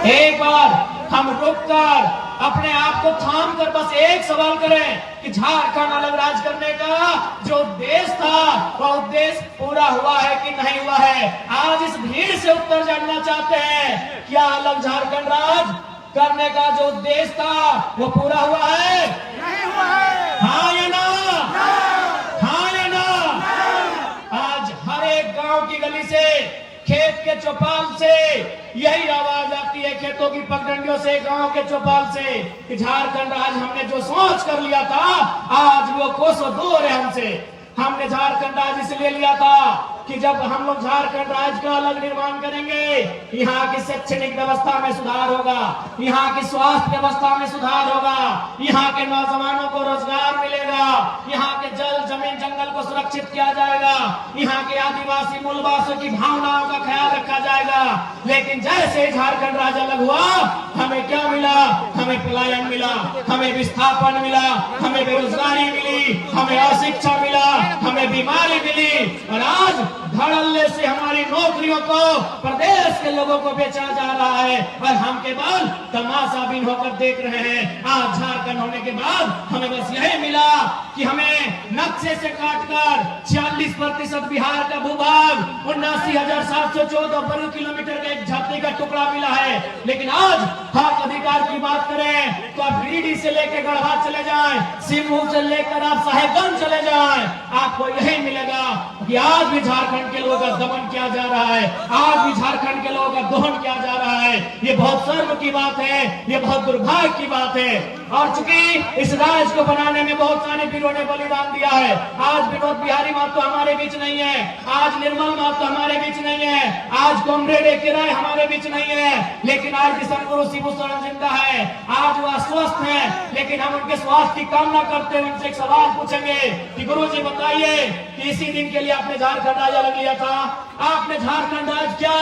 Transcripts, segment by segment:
एक बार हम रुककर अपने आप को थाम कर बस एक सवाल करें कि झारखंड अलग राज्य करने का जो उद्देश्य था वह उद्देश्य पूरा हुआ है कि नहीं हुआ है। आज इस भीड़ से उत्तर जानना चाहते हैं, क्या अलग झारखंड राज्य करने का जो उद्देश्य था वो पूरा हुआ है? नहीं हुआ है। हाँ या ना? हाँ या ना? आज हर एक गांव की गली से, खेत के चौपाल से यही आवाज आती है, खेतों की पगडंडियों से, गांव के चौपाल से, कि झारखंड राज्य हमने जो सोच कर लिया था आज वो कोसों दूर है हमसे। हमने झारखंड राज्य इसलिए लिया था कि जब हम लोग झारखंड राज्य का अलग निर्माण करेंगे, यहाँ की शैक्षणिक व्यवस्था में सुधार होगा, यहाँ की स्वास्थ्य व्यवस्था में सुधार होगा, यहाँ के नौजवानों को रोजगार मिलेगा, यहाँ के जल जमीन जंगल को सुरक्षित किया जाएगा, यहाँ के आदिवासी मूलवासियों की भावनाओं का ख्याल रखा जाएगा। लेकिन जैसे झारखंड राज्य अलग हुआ, हमें क्या मिला? हमें पलायन मिला, हमें विस्थापन मिला, हमें बेरोजगारी मिली, हमें अशिक्षा मिला, हमें बीमारी मिली, और आज धड़ल्ले से हमारी नौकरियों को प्रदेश के लोगों को बेचा जा रहा है और हम केवल तमाशाबीन होकर देख रहे हैं। आज झारखंड होने के बाद हमें बस यही मिला कि हमें नक्शे से काटकर 46% बिहार का भूभाग 79,714 वर्ग किलोमीटर का एक धरती का टुकड़ा मिला है। लेकिन आज हक अधिकार की बात करें तो आप गिरिडीह से लेकर गढ़वा चले जाएं, सिमू से लेकर आप साहेबगंज चले जाएं, आपको यही मिलेगा कि आज भी झारखंड के लोगों का दमन किया जा रहा है, आज भी झारखंड के लोगों का दोहन किया जा रहा है। ये बहुत शर्म की बात है, ये बहुत दुर्भाग्य की बात है। और चूंकि इस राज्य को बनाने में बहुत सारे वीरों ने बलिदान दिया है, आज विनोद बिहारी महतो हमारे बीच नहीं है, आज निर्मल महतो हमारे बीच नहीं है, आज कॉमरेड ए के राय हमारे बीच नहीं है, लेकिन आज किशन गुरु शिबू सोरेन जिंदा है, आज वह स्वस्थ है। लेकिन हम उनके स्वास्थ्य की कामना करते हुए उनसे एक सवाल पूछेंगे कि गुरु जी बताइए कि इसी दिन के लिए आपने झारखंड राज्य अलग लिया था, आपने झारखंड राज्य क्या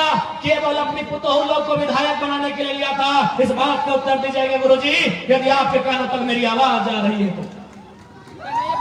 केवल अपनी पुतोहू लोग को विधायक बनाने के लिए लिया था? इस बात का उत्तर दीजिएगा गुरु जी, यदि आपके कानों तक मेरी आवाज आ रही है तो।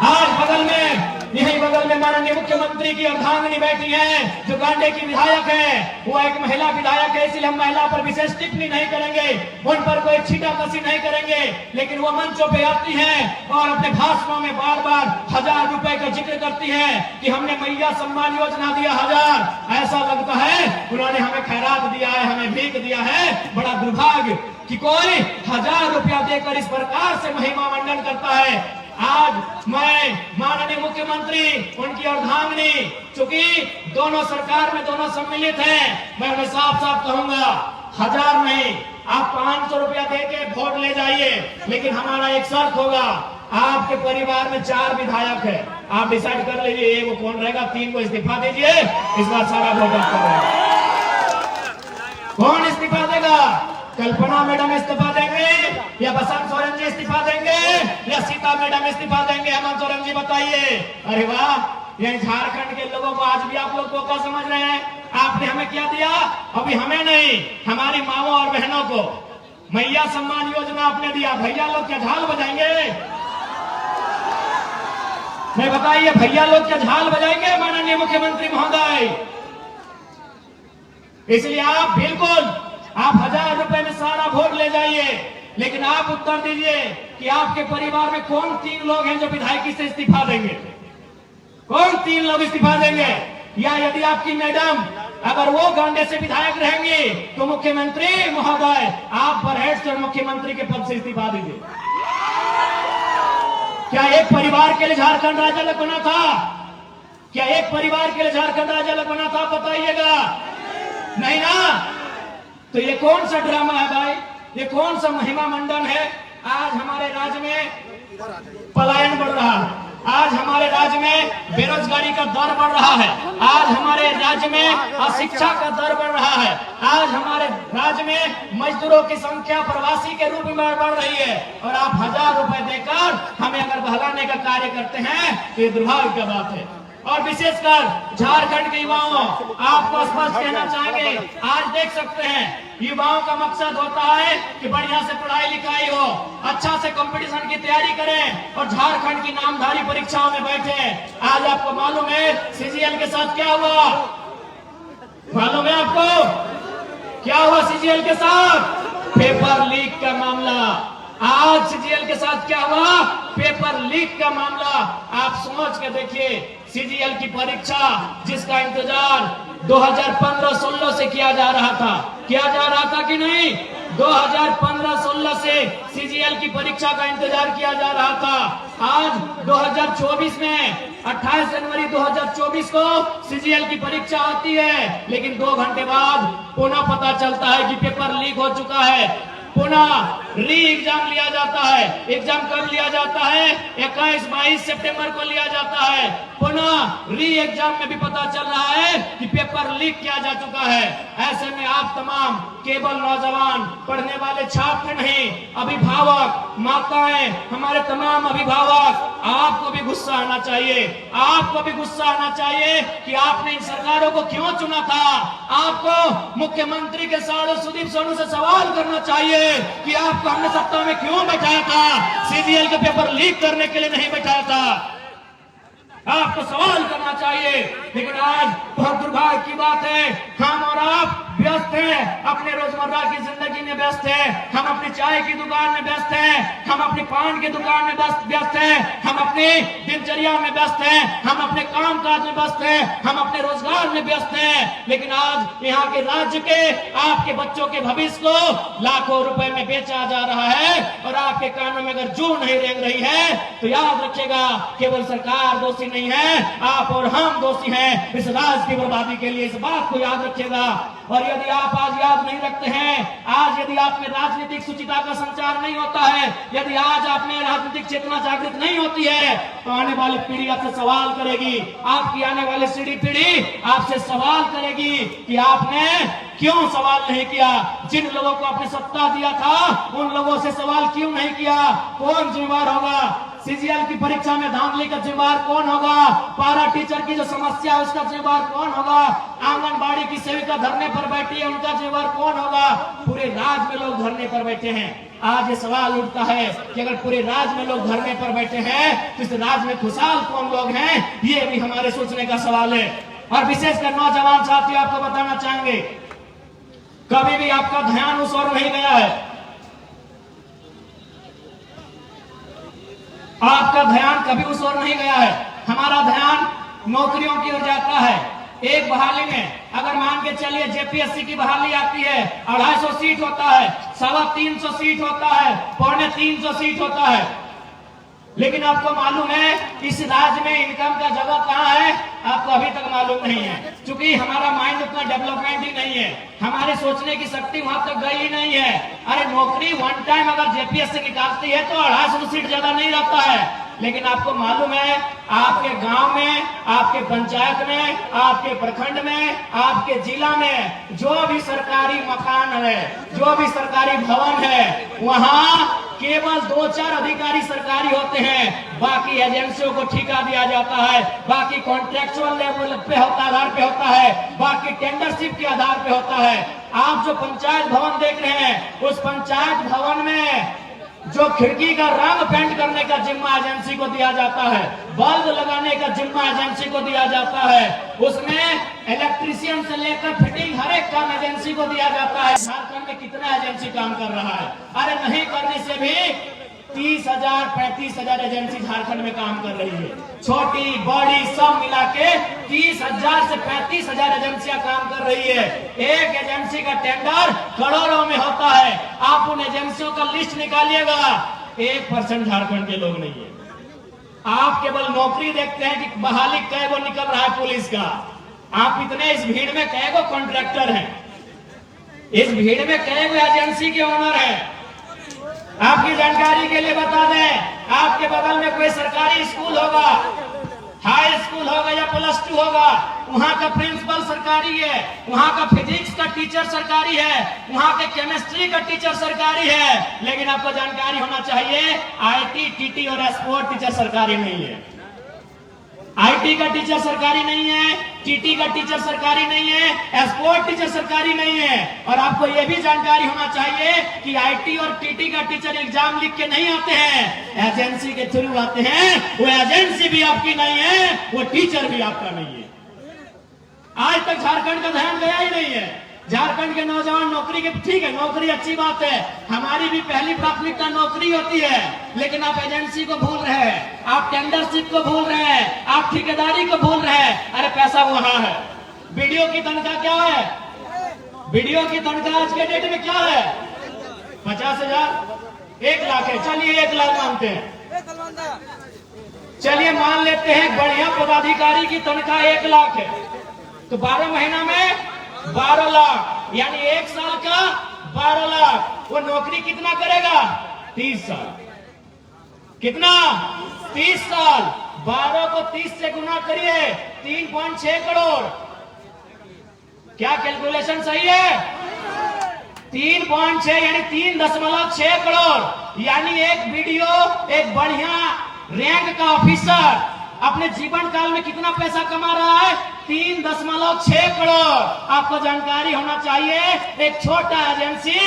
आज बगल में, यही बगल में माननीय मुख्यमंत्री की अर्धांगिनी बैठी है जो गांडे की विधायक है, वो एक महिला विधायक है, इसलिए हम महिला पर विशेष टिप्पणी नहीं करेंगे, उन पर कोई छीटाकशी नहीं करेंगे। लेकिन वो मंचों पे आती हैं और अपने भाषणों में बार बार 1000 रुपए का जिक्र करती है कि हमने मैया सम्मान योजना दिया 1000। ऐसा लगता है उन्होंने हमें खैरात दिया है, हमें भीख दिया है। बड़ा दुर्भाग्य कि कोई 1000 रुपया देकर इस प्रकार से महिमा मंडन करता है। आज मैं माननीय मुख्यमंत्री, उनकी अर्धांगिनी, चूंकि दोनों सरकार में दोनों सम्मिलित हैं, मैं उन्हें साफ साफ कहूंगा 1000 नहीं, आप 500 रुपया देके वोट ले जाइए, लेकिन हमारा एक शर्त होगा, आपके परिवार में 4 विधायक है, आप डिसाइड कर लीजिए वो कौन रहेगा, 3 को इस्तीफा दीजिए, इस बार सारा वोट आप करेंगे। कौन इस्तीफा देगा? कल्पना मैडम इस्तीफा देंगे या बसंत सोरेन जी इस्तीफा देंगे या सीता मैडम इस्तीफा देंगे? हेमंत सोरेन जी बताइए। अरे वाह, ये झारखंड के लोगों को आज भी आप लोग को क्या समझ रहे हैं? आपने हमें क्या दिया? अभी हमें नहीं, हमारी माओ और बहनों को मैया सम्मान योजना आपने दिया। भैया लोग क्या झाल बजाएंगे? नहीं बताइए, भैया लोग क्या झाल बजाएंगे माननीय मुख्यमंत्री महोदय? इसलिए आप बिल्कुल, आप 1000 रुपए में सारा वोट ले जाइए, लेकिन आप उत्तर दीजिए कि आपके परिवार में कौन 3 लोग हैं जो विधायकी से इस्तीफा देंगे? कौन 3 लोग इस्तीफा देंगे? या यदि आपकी मैडम अगर वो गांडे से विधायक रहेंगे तो मुख्यमंत्री महोदय आप बरहेट से मुख्यमंत्री के पद से इस्तीफा दीजिए। क्या एक परिवार के लिए झारखंड राज्य अलग बना था? क्या एक परिवार के लिए झारखंड राज्य अलग बना था? बताइएगा। नहीं ना? तो ये कौन सा ड्रामा है भाई? ये कौन सा महिमा मंडन है? आज हमारे राज्य में पलायन बढ़ रहा है, आज हमारे राज्य में बेरोजगारी का दर बढ़ रहा है, आज हमारे राज्य में अशिक्षा का दर बढ़ रहा है, आज हमारे राज्य में मजदूरों की संख्या प्रवासी के रूप में बढ़ रही है, और आप 1000 रुपए देकर हमें अगर बहलाने का कार्य करते हैं तो ये दुर्भाग्य की बात है। और विशेषकर झारखंड के युवाओं, आपको स्पष्ट कहना चाहेंगे, आज देख सकते हैं युवाओं का मकसद होता है कि बढ़िया से पढ़ाई लिखाई हो, अच्छा से कंपटीशन की तैयारी करें और झारखंड की नामधारी परीक्षाओं में बैठे। आज आपको मालूम है सीजीएल के साथ क्या हुआ? मालूम है आपको क्या हुआ सीजीएल के साथ? पेपर लीक का मामला। आज सीजीएल के साथ क्या हुआ? पेपर लीक का मामला। आप सोच के देखिए, सीजीएल की परीक्षा जिसका इंतजार 2015-16 से किया जा रहा था कि नहीं? 2015-16 से सीजीएल की परीक्षा का इंतजार किया जा रहा था। आज 2024 में 28 जनवरी 2024 को सीजीएल की परीक्षा होती है, लेकिन 2 घंटे बाद पुनः पता चलता है कि पेपर लीक हो चुका है। पुनः री एग्जाम लिया जाता है। एग्जाम कब लिया जाता है? 21-22 सितंबर को लिया जाता है। पुनः री एग्जाम में भी पता चल रहा है कि पेपर लीक किया जा चुका है। ऐसे में आप तमाम केवल नौजवान पढ़ने वाले छात्र नहीं, अभिभावक, माताएं, हमारे तमाम अभिभावक, आपको भी गुस्सा आना चाहिए। आपको भी गुस्सा आना चाहिए कि आपने इन सरकारों को क्यों चुना था। आपको मुख्यमंत्री के साथ सुदीप सोनू से सवाल करना चाहिए कि आपको हमने सत्ता में क्यों बैठाया था? सीजीएल के पेपर लीक करने के लिए नहीं बैठाया था। आपको सवाल करना चाहिए। लेकिन आज बहुत दुर्भाग्य की बात है, हम और आप व्यस्त हैं, अपने रोजमर्रा की जिंदगी में व्यस्त हैं, हम अपनी चाय की दुकान में व्यस्त हैं, हम अपनी पान की दुकान में व्यस्त हैं, हम अपनी दिनचर्या में व्यस्त हैं, हम अपने काम काज में व्यस्त हैं, हम अपने रोजगार में व्यस्त हैं। लेकिन आज यहाँ के राज्य के आपके बच्चों के भविष्य को लाखों रुपए में बेचा जा रहा है और आपके कानों में अगर जू नहीं रेंग रही है तो याद रखिएगा, केवल सरकार दोषी नहीं है, आप और हम दोषी हैं इस राज्य की बर्बादी के लिए। इस बात को याद रखिएगा। और यदि आप आज याद नहीं रखते हैं, आज यदि आप में राजनीतिक सुचिता का संचार नहीं होता है, यदि आज आप में राजनीतिक चेतना जागृत नहीं होती है, तो आने वाली पीढ़ी आपसे सवाल करेगी। आपकी आने वाली पीढ़ी आपसे सवाल करेगी कि आपने क्यों सवाल नहीं किया। जिन लोगों को आपने सत्ता दिया था उन लोगों से सवाल क्यों नहीं किया? कौन जिम्मेवार होगा? सीजीएल की परीक्षा में धांधली का जिम्मेवार कौन होगा? पारा टीचर की जो समस्या है उसका जिम्मेवार कौन होगा? आंगनबाड़ी की सेविका धरने पर बैठी है, उनका जिम्मेवार कौन होगा? पूरे राज्य में लोग धरने पर बैठे हैं। आज ये सवाल उठता है कि अगर पूरे राज्य में लोग धरने पर बैठे हैं तो इस राज्य में खुशहाल कौन लोग हैं? ये भी हमारे सोचने का सवाल है। और विशेषकर नौजवान साथियों, आपको बताना चाहेंगे, कभी भी आपका ध्यान उस ओर नहीं गया है। आपका ध्यान कभी उस ओर नहीं गया है। हमारा ध्यान नौकरियों की ओर जाता है। एक बहाली में अगर मान के चलिए जेपीएससी की बहाली आती है, 250 सीट होता है, 350 सीट होता है, 350 सीट होता है। लेकिन आपको मालूम है इस राज्य में इनकम का जगह कहाँ है? आपको अभी तक मालूम नहीं है, क्योंकि हमारा माइंड उतना डेवलपमेंट ही नहीं है, हमारे सोचने की शक्ति वहां तक गई ही नहीं है। अरे नौकरी वन टाइम अगर जेपीएससी निकालती है तो 250 सीट ज्यादा नहीं रहता है। लेकिन आपको मालूम है आपके गांव में, आपके पंचायत में, आपके प्रखंड में, आपके जिला में जो भी सरकारी मकान है, जो भी सरकारी भवन है, वहां केवल 2-4 अधिकारी सरकारी होते हैं। बाकी एजेंसियों को ठेका दिया जाता है, बाकी कॉन्ट्रेक्चुअल लेवल पे आधार पे होता है, बाकी टेंडरशिप के आधार पे होता है। आप जो पंचायत भवन देख रहे हैं, उस पंचायत भवन में जो खिड़की का रंग पेंट करने का जिम्मा एजेंसी को दिया जाता है, बल्ब लगाने का जिम्मा एजेंसी को दिया जाता है, उसमें इलेक्ट्रीशियन से लेकर फिटिंग हर एक काम एजेंसी को दिया जाता है। झारखंड में कितना एजेंसी काम कर रहा है? अरे नहीं करने से भी 30,000 35,000 एजेंसी झारखंड में काम कर रही है। छोटी बड़ी सब मिला के 30,000 से 35,000 एजेंसियां काम कर रही है। एक एजेंसी का टेंडर करोड़ों में होता है। आप उन एजेंसियों का लिस्ट निकालिएगा, 1% झारखंड के लोग नहीं है। आप केवल नौकरी देखते हैं कि बहाली कै वो निकल रहा है पुलिस का। आप इतने इस भीड़ में कै गो कॉन्ट्रैक्टर हैं, इस भीड़ में कै गो एजेंसी के ओनर है। आपकी जानकारी के लिए बता दें, आपके बगल में कोई सरकारी स्कूल होगा, हाई स्कूल होगा या +2 होगा, वहां का प्रिंसिपल सरकारी है, वहां का फिजिक्स का टीचर सरकारी है, वहां के केमिस्ट्री का टीचर सरकारी है। लेकिन आपको जानकारी होना चाहिए आईटी, टीटी और स्पोर्ट टीचर सरकारी नहीं है। आईटी का टीचर सरकारी नहीं है, टीटी का टीचर सरकारी नहीं है, स्पोर्ट टीचर सरकारी नहीं है। और आपको यह भी जानकारी होना चाहिए कि आईटी और टीटी का टीचर एग्जाम लिख के नहीं आते हैं, एजेंसी के थ्रू आते हैं। वो एजेंसी भी आपकी नहीं है, वो टीचर भी आपका नहीं है। आज तक झारखंड का ध्यान गया ही नहीं है। झारखंड के नौजवान नौकरी के, ठीक है नौकरी अच्छी बात है, हमारी भी पहली प्राथमिकता नौकरी होती है, लेकिन आप एजेंसी को भूल रहे हैं, आप टेंडरशिप को भूल रहे हैं, आप ठेकेदारी को भूल रहे हैं। अरे पैसा वहां है। वीडियो की तनख्वाह क्या है? वीडियो की तनख्वाह आज के डेट में क्या है? 50,000, 1 लाख है। चलिए 1 लाख मानते हैं, चलिए मान लेते हैं बढ़िया पदाधिकारी की तनख्वाह 1 लाख है, तो 12 महीना में 12 लाख, यानी 1 साल का 12 लाख। वो नौकरी कितना करेगा? 30 साल। कितना? 30 साल। 12 को 30 से गुना करिए, 3.6 करोड़। क्या कैलकुलेशन सही है? 3.6 यानी 3.6 करोड़। यानी एक वीडियो, एक बढ़िया रैंक का ऑफिसर अपने जीवन काल में कितना पैसा कमा रहा है? 3.6 करोड़। आपको जानकारी होना चाहिए, एक छोटा एजेंसी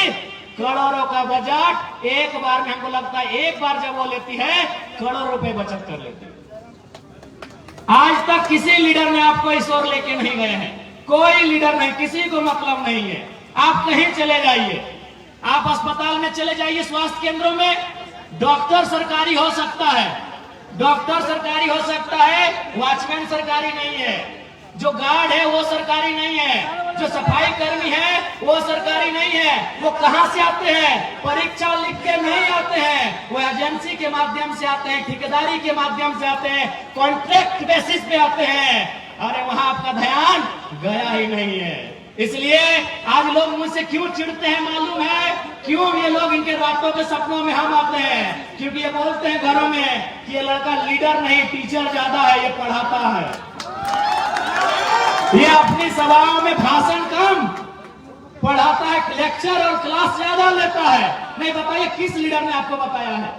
करोड़ों का बजट एक बार में, हमको लगता है एक बार जब वो लेती है करोड़ रुपए बचत कर लेती है। आज तक किसी लीडर ने आपको इस ओर लेके नहीं गए हैं, कोई लीडर नहीं, किसी को मतलब नहीं है। आप कहीं चले जाइए, आप अस्पताल में चले जाइए, स्वास्थ्य केंद्रों में, डॉक्टर सरकारी हो सकता है, डॉक्टर सरकारी हो सकता है, वॉचमैन सरकारी नहीं है, जो गार्ड है वो सरकारी नहीं है, जो सफाई कर्मी है वो सरकारी नहीं है। वो कहां से आते हैं? परीक्षा लिख के नहीं आते हैं, वो एजेंसी के माध्यम से आते हैं, ठेकेदारी के माध्यम से आते हैं, कॉन्ट्रैक्ट बेसिस पे आते हैं। अरे वहां आपका ध्यान गया ही नहीं है। इसलिए आज लोग मुझसे क्यों चिढ़ते हैं मालूम है? क्यों ये लोग इनके रातों के सपनों में हम आते हैं? क्योंकि ये बोलते हैं घरों में कि ये लड़का लीडर नहीं, टीचर ज्यादा है, ये पढ़ाता है, ये अपनी सभाओं में भाषण कम पढ़ाता है, लेक्चर और क्लास ज्यादा लेता है। नहीं बताइए किस लीडर ने आपको बताया है?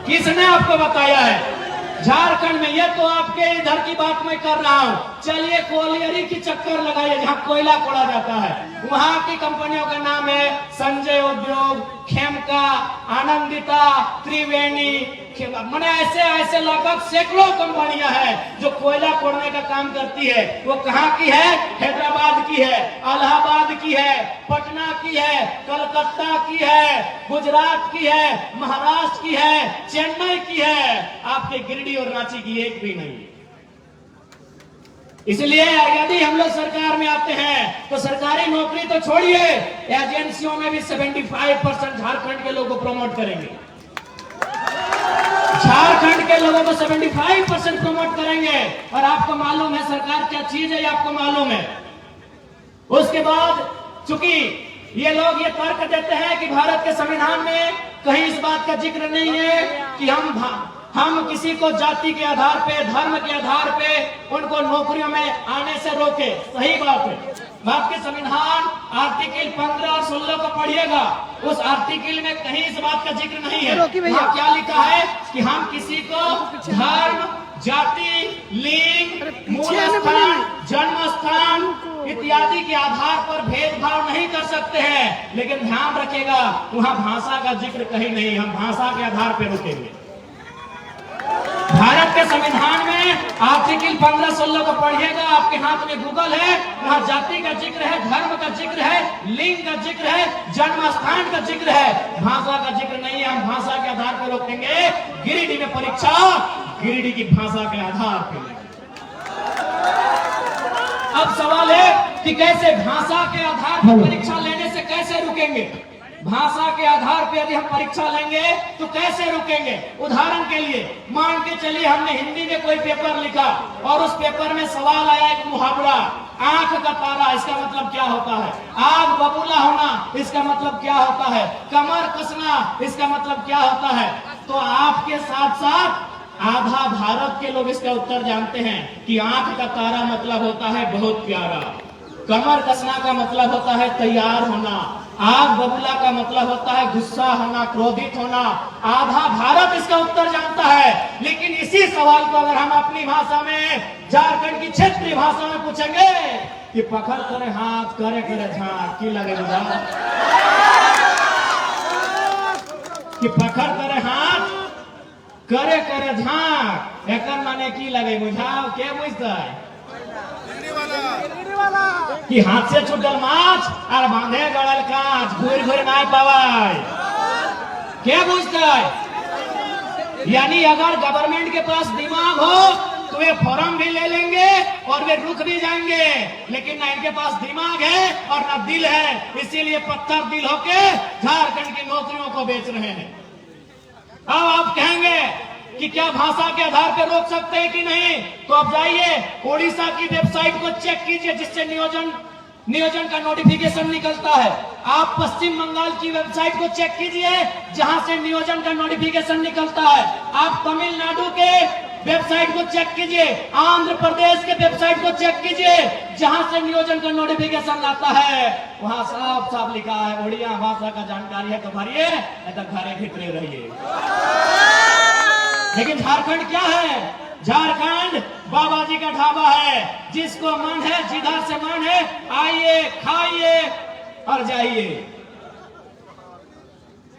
किसने आपको बताया है? झारखंड में, ये तो आपके इधर की बात मैं कर रहा हूं। चलिए कोलियरी की चक्कर लगाइए, जहां कोयला कोड़ा जाता है, वहां की कंपनियों का नाम है संजय उद्योग, खेमका, आनंदिता, त्रिवेणी, मैंने ऐसे लगभग सैकड़ों कंपनियां हैं जो कोयला कोड़ने का काम करती है। वो कहाँ की है? हैदराबाद की है, इलाहाबाद की है, पटना की है, कलकत्ता की है, गुजरात की है, महाराष्ट्र की है, चेन्नई की है। आपके गिरिडीह और रांची की एक भी नहीं। इसलिए यदि हम लोग सरकार में आते हैं तो सरकारी नौकरी तो छोड़िए, एजेंसियों में भी 75% झारखंड के लोगों को प्रमोट करेंगे। झारखंड के लोगों को 75% प्रमोट करेंगे। और आपको मालूम है सरकार क्या चीज है, आपको मालूम है। उसके बाद चूंकि ये लोग ये तर्क देते हैं कि भारत के संविधान में कहीं इस बात का जिक्र नहीं है कि हम किसी को जाति के आधार पे, धर्म के आधार पे उनको नौकरियों में आने से रोके। सही बात है। आपके संविधान आर्टिकल 15 और 16 को पढ़िएगा, उस आर्टिकल में कहीं इस बात का जिक्र नहीं है। वहाँ क्या लिखा है कि हम किसी को धर्म, जाति, लिंग, मूल स्थान, जन्म स्थान इत्यादि के आधार पर भेदभाव नहीं कर सकते हैं। लेकिन ध्यान रखिएगा, वहाँ भाषा का जिक्र कहीं नहीं, हम भाषा के आधार पर रुकेंगे। भारत के संविधान में आर्टिकल 15-16 को पढ़िएगा, आपके हाथ में गूगल है, वहाँ जाति का जिक्र है, धर्म का जिक्र है, लिंग का जिक्र है, जन्म स्थान का जिक्र है, भाषा का जिक्र नहीं है। हम भाषा के आधार पर रोकेंगे। गिरिडीह में परीक्षा गिरिडीह की भाषा के आधार पर। अब सवाल है कि कैसे भाषा के आधार पर परीक्षा लेने से कैसे रुकेंगे? भाषा के आधार पर यदि हम परीक्षा लेंगे तो कैसे रुकेंगे? उदाहरण के लिए मान के चलिए हमने हिंदी में कोई पेपर लिखा और उस पेपर में सवाल आया एक मुहावरा, आंख का तारा, इसका मतलब क्या होता है? आग बबूला होना, इसका मतलब क्या होता है? कमर कसना, इसका मतलब क्या होता है? तो आपके साथ साथ आधा भारत के लोग इसका उत्तर जानते हैं कि आंख का तारा मतलब होता है बहुत प्यारा, कमर कसना का मतलब होता है तैयार होना, आग बबूला का मतलब होता है गुस्सा होना, क्रोधित होना। आधा भारत इसका उत्तर जानता है। लेकिन इसी सवाल को अगर हम अपनी भाषा में, झारखंड की क्षेत्रीय भाषा में पूछेंगे कि पकड़ करे हाथ, करे करे झांक, की लगे बुझा, कि पकड़ करे हाथ, करे करे झांक, एक माने की लगे बुझाओ, के बुझता है? कि हाथ से छूटल माछ और बांधे गड़ल कांच घूर घूर ना पावाय। क्या बुझता है? यानी अगर गवर्नमेंट के पास दिमाग हो तो वे फॉर्म भी ले लेंगे और वे रुक भी जाएंगे, लेकिन ना इनके पास दिमाग है और ना दिल है, इसीलिए पत्थर दिल होके झारखंड की नौकरियों को बेच रहे हैं। अब आप कहेंगे कि क्या भाषा के आधार पर रोक सकते हैं कि नहीं, तो आप जाइए ओडिशा की वेबसाइट को चेक कीजिए जिससे नियोजन का नोटिफिकेशन निकलता है। आप पश्चिम बंगाल की वेबसाइट को चेक कीजिए जहां से नियोजन का नोटिफिकेशन निकलता है। आप तमिलनाडु के वेबसाइट को चेक कीजिए, आंध्र प्रदेश के वेबसाइट को चेक कीजिए जहां से नियोजन का नोटिफिकेशन आता है। वहां साफ साफ लिखा है ओडिया भाषा का जानकारी है तो भरिए, नहीं तो घरे भितरे रहिए। लेकिन झारखंड क्या है? झारखंड बाबा जी का ढाबा है, जिसको मन है जिधर से मन है आइए खाइए और जाइए।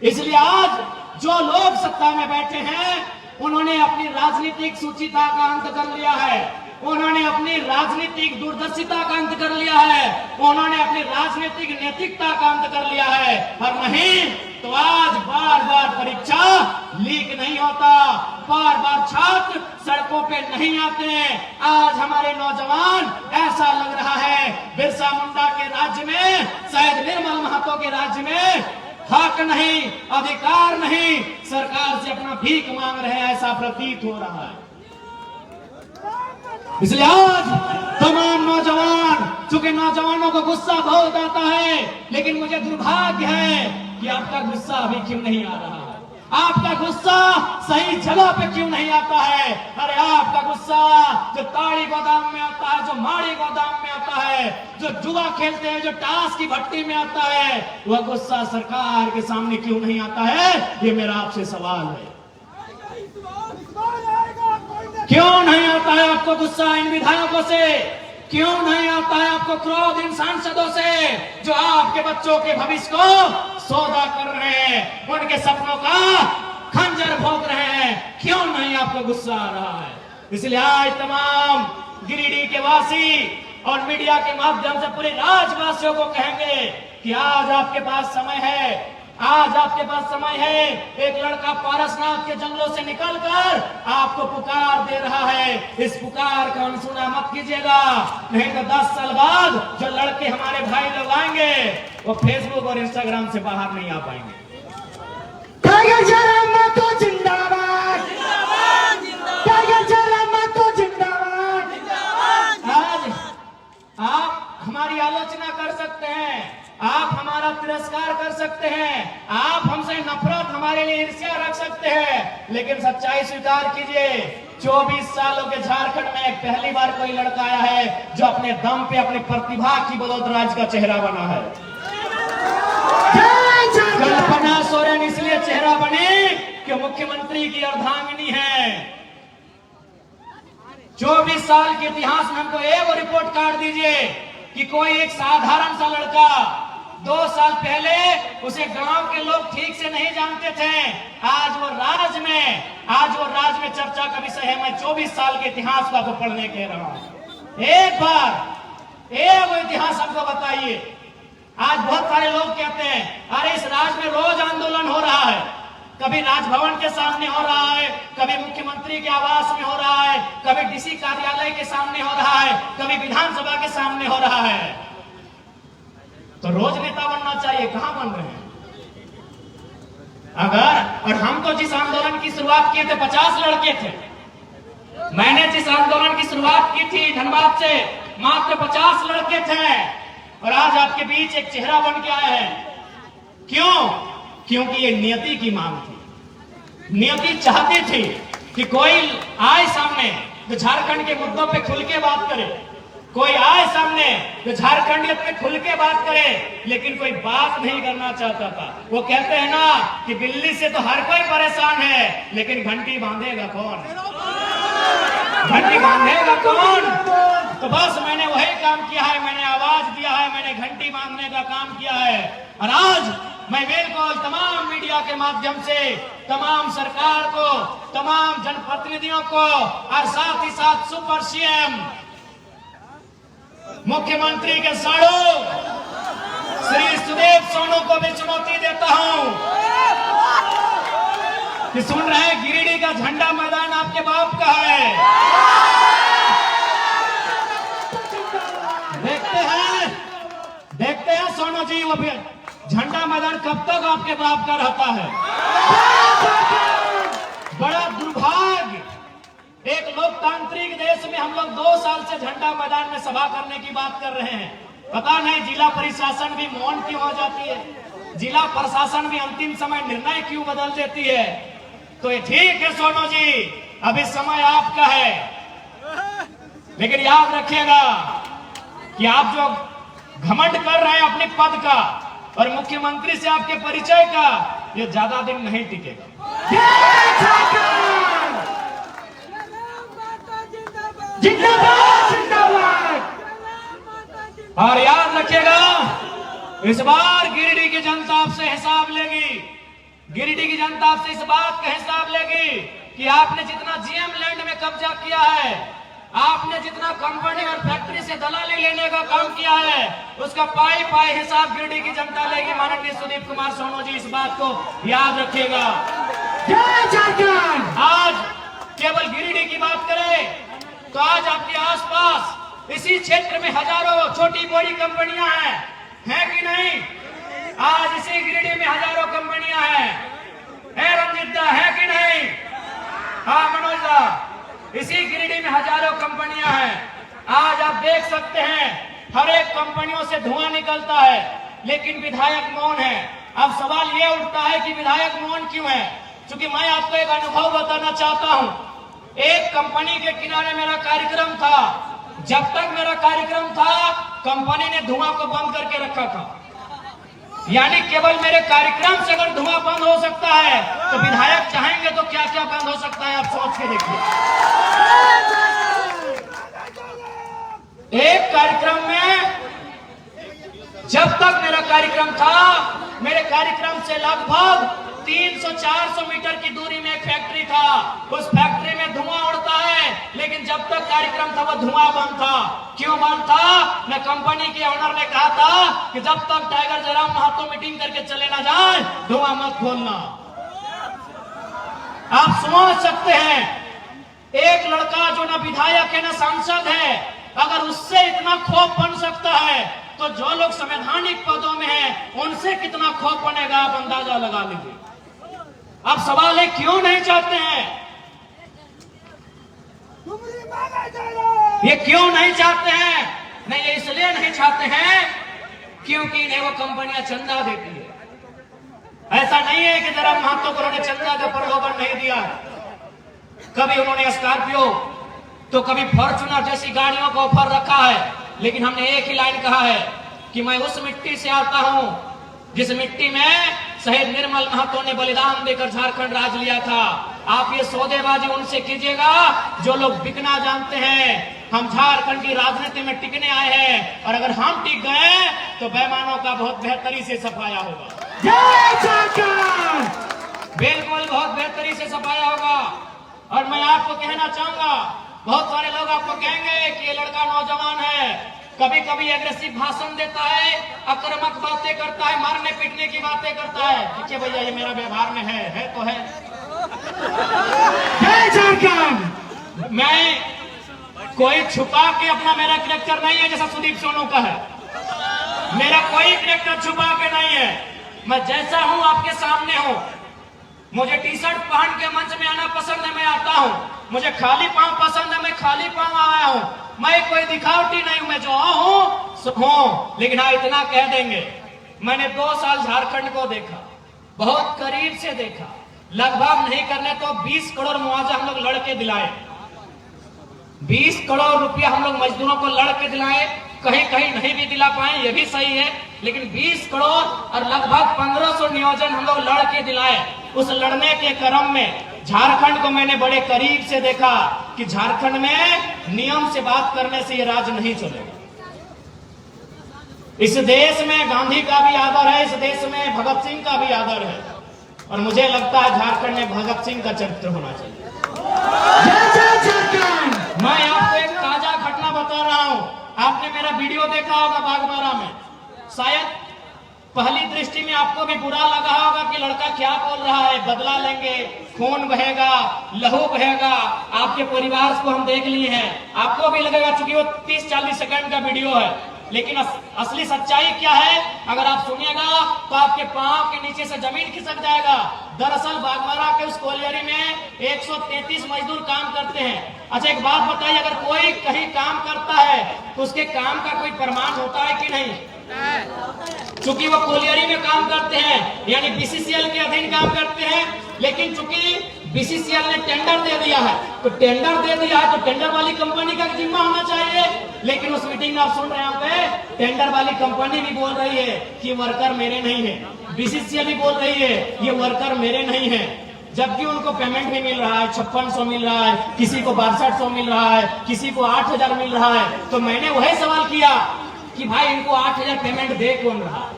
इसलिए आज जो लोग सत्ता में बैठे हैं उन्होंने अपनी राजनीतिक सुचिता का अंत कर लिया है, उन्होंने अपनी राजनीतिक दूरदर्शिता का अंत कर लिया है, उन्होंने अपनी राजनीतिक नैतिकता का अंत कर लिया है। और नहीं तो आज बार बार परीक्षा लीक नहीं होता, बार बार छात्र सड़कों पे नहीं आते। आज हमारे नौजवान ऐसा लग रहा है बिरसा मुंडा के राज्य में, शायद निर्मल महतो के राज्य में हक नहीं, अधिकार नहीं, सरकार से अपना भीख मांग रहे हैं, ऐसा प्रतीत हो रहा है। इसलिए आज तमाम नौजवान, चूंकि नौजवानों को गुस्सा बहुत आता है, लेकिन मुझे दुर्भाग्य है कि आपका गुस्सा अभी क्यों नहीं आ रहा है, आपका गुस्सा सही जगह पे क्यों नहीं आता है। अरे आपका गुस्सा जो ताड़ी गोदाम में आता है, जो माड़ी गोदाम में आता है, जो जुआ खेलते हैं, जो टास की भट्टी में आता है, वह गुस्सा सरकार के सामने क्यों नहीं आता है, ये मेरा आपसे सवाल है। क्यों नहीं आता है आपको गुस्सा इन विधायकों से? क्यों नहीं आता है आपको क्रोध इन सांसदों से जो आपके बच्चों के भविष्य को सौदा कर रहे हैं, उनके सपनों का खंजर भोंक रहे हैं? क्यों नहीं आपको गुस्सा आ रहा है? इसलिए आज तमाम गिरिडीह के वासी और मीडिया के माध्यम से पूरे राज्यवासियों को कहेंगे कि आज आपके पास समय है, आज आपके पास समय है। एक लड़का पारसनाथ के जंगलों से निकलकर आपको पुकार दे रहा है, इस पुकार का अनसुना मत कीजिएगा, नहीं तो 10 साल बाद जो लड़के हमारे भाई लोग आएंगे वो फेसबुक और इंस्टाग्राम से बाहर नहीं आ पाएंगे। टाइगर जयराम महतो जिंदाबाद, टाइगर जयराम महतो जिंदाबाद। आज आप हमारी आलोचना कर सकते हैं, आप हमारा तिरस्कार कर सकते हैं, आप हमसे नफरत, हमारे लिए ईर्ष्या रख सकते हैं, लेकिन सच्चाई स्वीकार कीजिए 24 सालों के झारखंड में पहली बार कोई लड़का आया है जो अपने दम पे, अपनी प्रतिभा की बदौलत राज्य का चेहरा बना है। कल्पना सोरेन इसलिए चेहरा बने कि मुख्यमंत्री की अर्धांगिनी है। 24 साल के इतिहास में हमको एक रिपोर्ट कार्ड दीजिए कि कोई एक साधारण सा लड़का 2 साल पहले उसे गांव के लोग ठीक से नहीं जानते थे, आज वो राज्य में चर्चा का विषय है। मैं 24 साल के इतिहास को आपको पढ़ने कह रहा हूं। एक बार एक इतिहास हमको बताइए। आज बहुत सारे लोग कहते हैं अरे इस राज्य में रोज आंदोलन हो रहा है, कभी राजभवन के सामने हो रहा है, कभी मुख्यमंत्री के आवास में हो रहा है, कभी डीसी कार्यालय के सामने हो रहा है, कभी विधानसभा के सामने हो रहा है। तो रोज नेता बनना चाहिए, कहां बन रहे हैं? और हम तो जिस आंदोलन की शुरुआत किए थे 50 लड़के थे, मैंने जिस आंदोलन की शुरुआत की थी धनबाद से मात्र 50 लड़के थे, और आज आपके बीच एक चेहरा बन के आए हैं। क्यों? क्योंकि ये नियति की मांग थी। नियति चाहती थी कि कोई आए सामने जो झारखंड के मुद्दों पे खुल के बात करे, कोई आए सामने जो झारखंडियत पे खुल के बात करे, लेकिन कोई बात नहीं करना चाहता था। वो कहते हैं ना कि दिल्ली से तो हर कोई परेशान है, लेकिन घंटी बांधेगा कौन? घंटी बांधेगा कौन? तो बस मैंने वही काम किया है, मैंने आवाज दिया है, मैंने घंटी बांधने का काम किया है। और आज मैं बिल्कुल तमाम मीडिया के माध्यम से तमाम सरकार को, तमाम जनप्रतिनिधियों को और साथ ही साथ सुपर सीएम मुख्यमंत्री के साड़ू श्री सुदेव सोनू को भी चुनौती देता हूं कि सुन रहे हैं, गिरिडीह का झंडा मैदान आपके बाप का है। देखते हैं सोनू जी, वो भी झंडा मैदान कब तक आपके बाप का रहता है। बड़ा दुर्भाग्य, एक लोकतांत्रिक देश में हम लोग 2 साल से झंडा मैदान में सभा करने की बात कर रहे हैं। पता नहीं जिला प्रशासन भी मौन क्यों हो जाती है, जिला प्रशासन भी अंतिम समय निर्णय क्यों बदल देती है। तो ये ठीक है सोनू जी, अभी समय आपका है, लेकिन याद रखिएगा कि आप जो घमंड कर रहे हैं अपने पद का और मुख्यमंत्री से आपके परिचय का, ये ज्यादा दिन नहीं टिकेगा। जिंदाबाद जिंदाबाद। और याद रखिएगा, इस बार गिरिडीह की जनता आपसे हिसाब लेगी। गिरिडीह की जनता आपसे इस बात का हिसाब लेगी कि आपने जितना जीएम लैंड में कब्जा किया है, आपने जितना कंपनी और फैक्ट्री से दलाली लेने का काम किया है, उसका पाई पाई हिसाब गिरिडीह की जनता लेगी। माननीय सुदीप कुमार सोनू जी, इस बात को याद रखिएगा। आज केवल गिरिडीह की बात करें तो आज आपके आसपास इसी क्षेत्र में हजारों छोटी बड़ी कंपनियां हैं कि नहीं? आज इसी गिरिडीह में हजारों कंपनियां हैं, रंजित दा, है कि नहीं? हाँ मनोज दा, इसी गिरिडीह में हजारों कंपनियां हैं। आज आप देख सकते हैं हर एक कंपनियों से धुआं निकलता है, लेकिन विधायक मौन है। अब सवाल ये उठता है कि विधायक मौन क्यों है? क्योंकि मैं आपको एक अनुभव बताना चाहता हूं। एक कंपनी के किनारे मेरा कार्यक्रम था। जब तक मेरा कार्यक्रम था, कंपनी ने धुआं को बंद करके रखा था। यानी केवल मेरे कार्यक्रम से अगर धुआं बंद हो सकता है, तो विधायक चाहेंगे तो क्या क्या बंद हो सकता है, आप सोच के देखिए। एक कार्यक्रम में, जब तक मेरा कार्यक्रम था, मेरे कार्यक्रम से लगभग 300-400 मीटर की दूरी में एक फैक्ट्री था। उस फैक्ट्री में धुआं उड़ता है, लेकिन जब तक कार्यक्रम था वो धुआं बंद था। क्यों बंद था? मैं कंपनी के ओनर ने कहा था कि जब तक टाइगर जयराम महतो मीटिंग करके चले ना जाए, धुआं मत खोलना। आप समझ सकते हैं, एक लड़का जो ना विधायक है ना सांसद है, अगर उससे इतना खौफ बन सकता है, तो जो लोग संवैधानिक पदों में हैं, उनसे कितना खौफ बनेगा, आप अंदाजा लगा लीजिए। अब सवाल है, क्यों नहीं चाहते हैं? ये क्यों नहीं चाहते हैं? नहीं, ये इसलिए नहीं चाहते हैं क्योंकि इन्हें वो कंपनियां चंदा देती है। ऐसा नहीं है कि जरा महतो को उन्होंने चंदा का प्रलोभन नहीं दिया। कभी उन्होंने स्कॉर्पियो तो कभी फॉर्च्यूनर जैसी गाड़ियों को ऑफर रखा है, लेकिन हमने एक ही लाइन कहा है कि मैं उस मिट्टी से आता हूं जिस मिट्टी में शहीद निर्मल महतो ने बलिदान देकर झारखंड राज लिया था। आप ये सौदेबाजी उनसे कीजिएगा जो लोग बिकना जानते हैं। हम झारखंड की राजनीति में टिकने आए हैं, और अगर हम टिक गए तो बेईमानों का बहुत बेहतरी से सफाया होगा। बिल्कुल बहुत बेहतरी से सफाया होगा। और मैं आपको कहना चाहूंगा, बहुत सारे लोग आपको कहेंगे कि ये लड़का नौजवान है, कभी कभी एग्रेसिव भाषण देता है, आक्रामक बातें करता है, मारने पीटने की बातें करता है। ठीक है भैया, ये मेरा व्यवहार में है तो है। मैं कोई छुपा के अपना मेरा कैरेक्टर नहीं है जैसा सुदीप सोनू का है। मेरा कोई कैरेक्टर छुपा के नहीं है। मैं जैसा हूं आपके सामने हूं। मुझे टी शर्ट पहन के मंच में आना पसंद है, मैं आता हूं। मुझे खाली पांव पसंद है, मैं खाली पांव आया हूं। मैं कोई दिखावटी नहीं हूं, मैं जो हूं। लेकिन हाँ, इतना कह देंगे, मैंने 2 साल झारखंड को देखा, बहुत करीब से देखा। लगभग नहीं करने तो 20 करोड़ मुआवजा हम लोग लड़के दिलाए। 20 करोड़ रुपया हम लोग मजदूरों को लड़के दिलाए। कहीं कहीं नहीं भी दिला पाए, ये भी सही है, लेकिन 20 करोड़ और लगभग 1500 नियोजन हम लोग लड़के दिलाए। उस लड़ने के क्रम में झारखंड को मैंने बड़े करीब से देखा कि झारखंड में नियम से बात करने से ये राज नहीं चलेगा। इस देश में गांधी का भी आदर है, इस देश में भगत सिंह का भी आदर है, और मुझे लगता है झारखंड में भगत सिंह का चरित्र होना चाहिए। मैं आपको एक ताजा घटना बता रहा हूं, आपने मेरा वीडियो देखा होगा बागबारा में, शायद पहली दृष्टि में आपको भी बुरा लगा होगा कि लड़का क्या बोल रहा है, बदला लेंगे, खून बहेगा, लहू बहेगा। आपके परिवार को हम देख लिए हैं, आपको भी लगेगा चूंकि वो 30-40 सेकंड का वीडियो है, लेकिन असली सच्चाई क्या है अगर आप सुनिएगा तो आपके पांव के नीचे से जमीन खिसक जाएगा। दरअसल बागबारा के उस कोलियरी में 133 मजदूर काम करते हैं। अच्छा एक बात बताइए, अगर कोई कहीं काम करता है तो उसके काम का कोई प्रमाण होता है कि नहीं? चूंकि वो कोलियरी में काम करते हैं यानी बीसीसीएल के अधीन काम करते हैं, लेकिन चूंकि बीसीसीएल ने टेंडर दे दिया है तो टेंडर दे दिया है तो टेंडर वाली कंपनी का जिम्मा होना चाहिए। लेकिन उस मीटिंग में आप सुन रहे हैं टेंडर वाली कंपनी भी बोल रही है कि वर्कर मेरे नहीं है, बीसीसीएल भी बोल रही है ये वर्कर मेरे नहीं है, जबकि उनको पेमेंट भी मिल रहा है, 5600 मिल रहा है, किसी को 6200 मिल रहा है, किसी को 8000 मिल रहा है। तो मैंने वही सवाल किया कि भाई इनको 8000 पेमेंट दे कौन रहा है?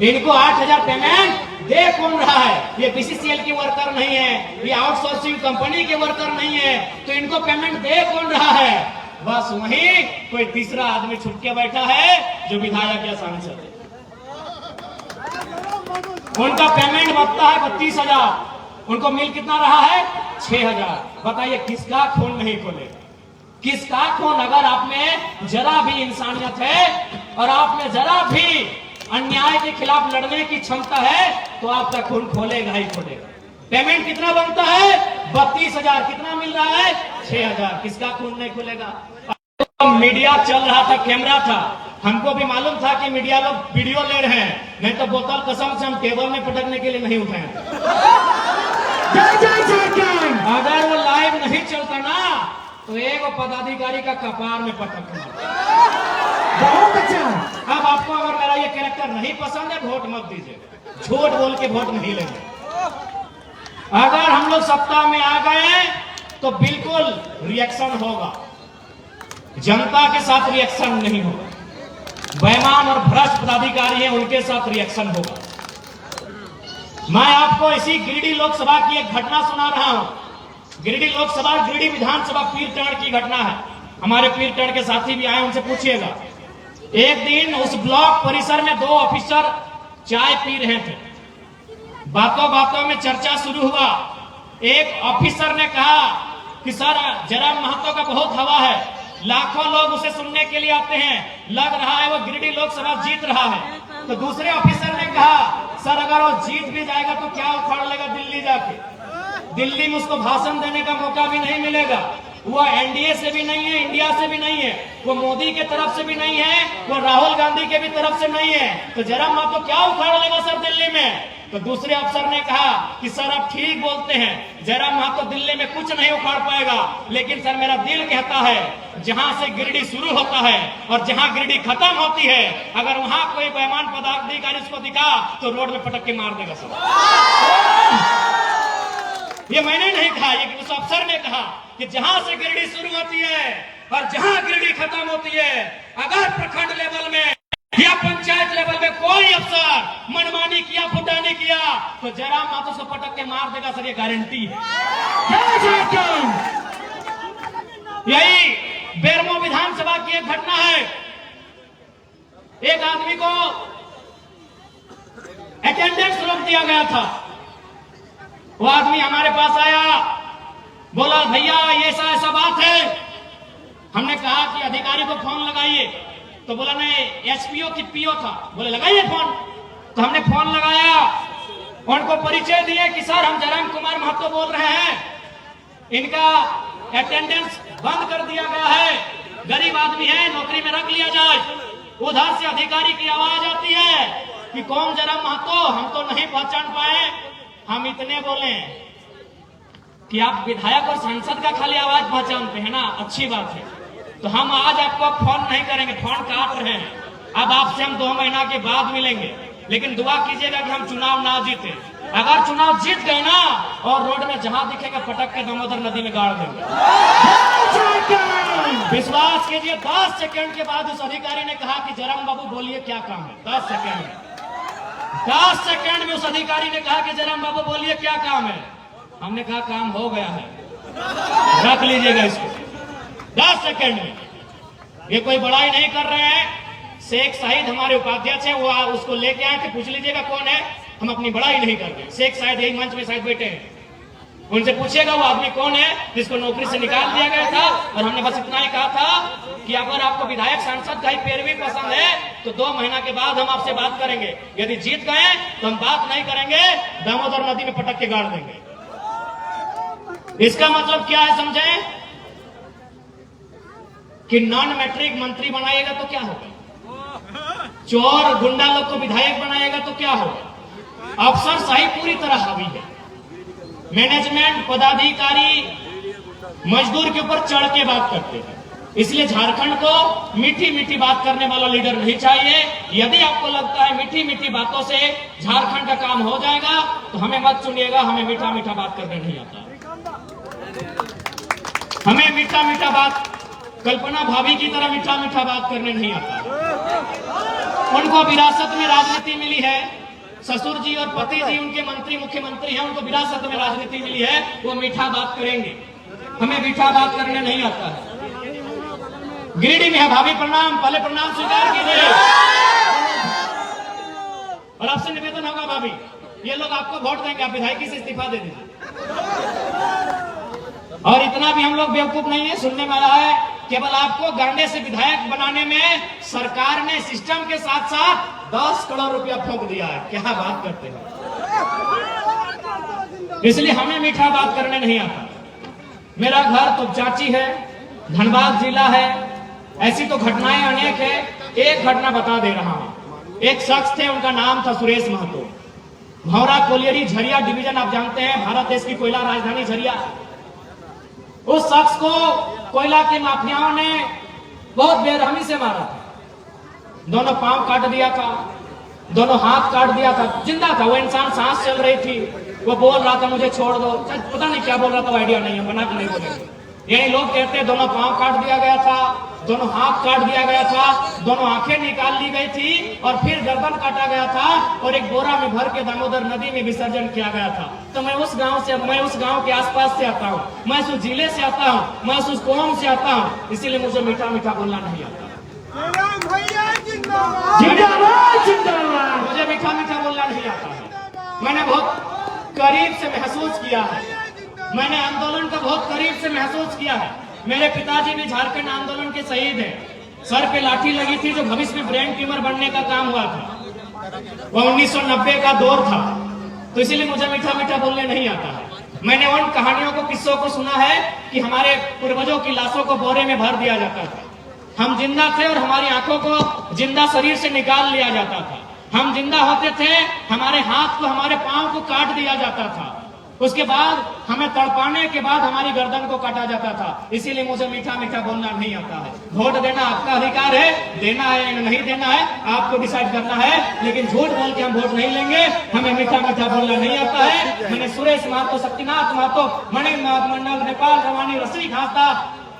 इनको 8000 पेमेंट दे कौन रहा है? ये बीसीसीएल की वर्कर नहीं है, ये आउटसोर्सिंग कंपनी के वर्कर नहीं है, तो इनको पेमेंट दे कौन रहा है? बस वही कोई तीसरा आदमी छुट के बैठा है जो विधायक या सांसद है। उनका पेमेंट बनता है 32,000, उनको मिल कितना रहा है? 6,000। बताइए किसका खून नहीं खोलेगा? किसका खून? अगर आप में जरा भी इंसानियत है और आप में जरा भी अन्याय के खिलाफ लड़ने की क्षमता है तो आपका खून खोलेगा ही खोलेगा। पेमेंट कितना बनता है? 32,000। कितना मिल रहा है? 6,000। किसका खून नहीं खुलेगा? मीडिया चल रहा था, कैमरा था, हमको भी मालूम था कि मीडिया लोग वीडियो ले रहे हैं, नहीं तो बोतल कसम से हम टेबल में पटकने के लिए नहीं उठाए। अगर वो लाइव नहीं चलता ना तो एक पदाधिकारी का कपार में पटकना। बहुत अच्छा। अब आपको अगर मेरा ये कैरेक्टर नहीं पसंद है वोट मत दीजिए, झूठ बोल के वोट नहीं लेंगे। अगर हम लोग सत्ता में आ गए तो बिल्कुल रिएक्शन होगा, जनता के साथ रिएक्शन नहीं होगा। बेईमान और भ्रष्ट पदाधिकारी हैं उनके साथ रिएक्शन होगा। मैं आपको इसी गिरिडीह लोकसभा की एक घटना सुना रहा हूं। गिरिडीह लोकसभा, गिरिडीह विधानसभा पीरटण की घटना है। हमारे पीरटण के साथी भी आए, उनसे पूछिएगा। एक दिन उस ब्लॉक परिसर में 2 ऑफिसर चाय पी रहे थे। बातों बातों में चर्चा शुरू हुआ। एक ऑफिसर ने कहा कि सर जयराम महतो का बहुत हवा है, लाखों लोग उसे सुनने के लिए आते हैं, लग रहा है वो गिरिडीह लोकसभा जीत रहा है। तो दूसरे ऑफिसर ने कहा सर अगर वो जीत भी जाएगा तो क्या उखाड़ लेगा दिल्ली जाके? दिल्ली में उसको भाषण देने का मौका भी नहीं मिलेगा। वो एनडीए से भी नहीं है, इंडिया से भी नहीं है, वो मोदी के तरफ से भी नहीं है, वो राहुल गांधी के भी तरफ से नहीं है, तो जयराम महतो क्या उखाड़ लेगा सर दिल्ली में? तो दूसरे अफसर ने कहा कि सर आप ठीक बोलते हैं, जयराम महतो दिल्ली में कुछ नहीं उखाड़ पाएगा, लेकिन सर मेरा दिल कहता है जहां से गिरिडीह शुरू होता है और जहां गिरिडीह खत्म होती है, अगर वहां कोई बेईमान पदाधिकारी उसको दिखा तो रोड में पटक के मार देगा सर। ये मैंने नहीं कहा, ये उस अफसर ने कहा कि जहां से गिरिडीह शुरू होती है और जहां गिरिडीह खत्म होती है, अगर प्रखंड लेवल में या पंचायत लेवल में कोई अफसर मनमानी किया, फुटानी किया तो जयराम महतो से पटक के मार देगा सर, ये गारंटी है। यही बेरमो विधानसभा की एक घटना है। एक आदमी को अटेंडेंस रोक दिया गया था। वो आदमी हमारे पास आया, बोला भैया ये ऐसा बात है। हमने कहा कि अधिकारी को फोन लगाइए, तो बोला नहीं, एसपीओ की पीओ था, बोले लगाइए फोन। तो हमने फोन लगाया, उनको परिचय दिए कि सर हम जयराम कुमार महतो बोल रहे हैं, इनका अटेंडेंस बंद कर दिया गया है, गरीब आदमी है, नौकरी में रख लिया जाए। उधर से अधिकारी की आवाज आती है कि कौन जयराम महतो? हम तो नहीं पहचान पाए। हम इतने बोले कि आप विधायक और सांसद का खाली आवाज पहचानते हैं ना, अच्छी बात है, तो हम आज आपको फोन नहीं करेंगे, फोन काट रहे हैं। अब आपसे हम 2 महीना के बाद मिलेंगे, लेकिन दुआ कीजिएगा कि हम चुनाव ना जीते। अगर चुनाव जीत गए ना और रोड में जहां दिखेगा पटक के दामोदर नदी में गाड़ देंगे। विश्वास कीजिए 10 सेकंड के बाद उस अधिकारी ने कहा कि जयराम बाबू बोलिए क्या काम है। 10 सेकंड में 10 सेकंड में उस अधिकारी ने कहा कि जयराम बाबू बोलिए क्या काम है। हमने कहा काम हो गया है, रख लीजिएगा इसको। 10 सेकंड में। ये कोई बड़ाई नहीं कर रहे हैं। शेख शाहिद हमारे उपाध्यक्ष है, वो उसको लेके आए थे, पूछ लीजिएगा कौन है। हम अपनी बड़ाई नहीं कर रहे। शेख शाहिद यही मंच में शायद बैठे हैं, उनसे पूछिएगा वो आदमी कौन है जिसको नौकरी से निकाल दिया गया था। और हमने बस इतना ही कहा था कि अगर आपको विधायक सांसद का ही पैरवी पसंद है तो 2 महीना के बाद हम आपसे बात करेंगे। यदि जीत गए तो हम बात नहीं करेंगे, दामोदर नदी में पटक के गाड़ देंगे। इसका मतलब क्या है समझे कि नॉन मैट्रिक मंत्री बनाएगा तो क्या होगा, चोर गुंडा लोग को विधायक बनाएगा तो क्या होगा। अफसरशाही पूरी तरह हावी है। मैनेजमेंट पदाधिकारी मजदूर के ऊपर चढ़ के बात करते हैं। इसलिए झारखंड को मीठी मीठी बात करने वाला लीडर नहीं चाहिए। यदि आपको लगता है मीठी मीठी बातों से झारखंड का काम हो जाएगा तो हमें मत सुनिएगा। हमें मीठा मीठा बात करने नहीं आता। हमें मीठा मीठा बात कल्पना भाभी की तरह मीठा मीठा बात करने नहीं आता। उनको विरासत में राजनीति मिली है। ससुर जी और पति जी उनके मंत्री मुख्यमंत्री हैं, उनको विरासत में राजनीति मिली है। वो मीठा बात करेंगे, हमें मीठा बात करने नहीं आता है। गिरिडीह में है भाभी, प्रणाम, पहले प्रणाम स्वीकार कीजिए। और आपसे निवेदन होगा भाभी, ये लोग आपको वोट देंगे, आप विधायकी से इस्तीफा दे दीजिए। और इतना भी हम लोग बेवकूफ नहीं है। सुनने में आया है केवल आपको गांडे से विधायक बनाने में सरकार ने सिस्टम के साथ साथ 10 करोड़ रुपया फूंक दिया है। क्या बात करते हैं। इसलिए हमें मीठा बात करने नहीं आता। मेरा घर तो चाची है, धनबाद जिला है। ऐसी तो घटनाएं अनेक है। एक घटना बता दे रहा हूं। एक शख्स थे, उनका नाम था सुरेश महतो। भौरा कोलियरी झरिया डिवीजन आप जानते हैं, भारत देश की कोयला राजधानी झरिया। उस शख्स को कोयला के माफियाओं ने बहुत बेरहमी से मारा था। दोनों पांव काट दिया था, दोनों हाथ काट दिया था। जिंदा था वो इंसान, सांस चल रही थी। वो बोल रहा था मुझे छोड़ दो, पता नहीं क्या बोल रहा था, वो आइडिया नहीं है, बना के नहीं बोलेंगे। यही लोग कहते हैं दोनों पांव काट दिया गया था, दोनों हाथ काट दिया गया था, दोनों आंखें निकाल ली गई थी और फिर गर्दन काटा गया था और एक बोरा में भर के दामोदर नदी में विसर्जन किया गया था। तो मैं उस गांव के आसपास से आता हूँ, मैं उस जिले से आता हूँ, मैं उस कौम से आता हूँ। इसीलिए मुझे मीठा मीठा बोलना नहीं आता। मुझे मीठा मीठा बोलना नहीं आता है। मैंने बहुत करीब से महसूस किया है, मैंने आंदोलन को बहुत करीब से महसूस किया है। मेरे पिताजी भी झारखंड आंदोलन के शहीद हैं। सर पे लाठी लगी थी, जो भविष्य में ब्रेन ट्यूमर बनने का काम हुआ था। वो 1990 का दौर था। तो इसीलिए मुझे मीठा मीठा बोलने नहीं आता है। मैंने उन कहानियों को, किस्सों को सुना है कि हमारे पूर्वजों की लाशों को बोरे में भर दिया जाता था। हम जिंदा थे और हमारी आंखों को जिंदा शरीर से निकाल लिया जाता था। हम जिंदा होते थे, हमारे हाथ को, हमारे पांव को काट दिया जाता था। उसके बाद हमें तड़पाने के बाद हमारी गर्दन को काटा जाता था। इसीलिए मुझे मीठा मीठा बोलना नहीं आता है। वोट देना आपका अधिकार है, देना है या नहीं देना है आपको डिसाइड करना है। लेकिन झूठ बोल के हम वोट नहीं लेंगे। हमें मीठा मीठा बोलना नहीं आता है। मैंने सुरेश महतो, शक्तिनाथ महतो, मणि मंडल, नेपाल रवानी, रसी घाता,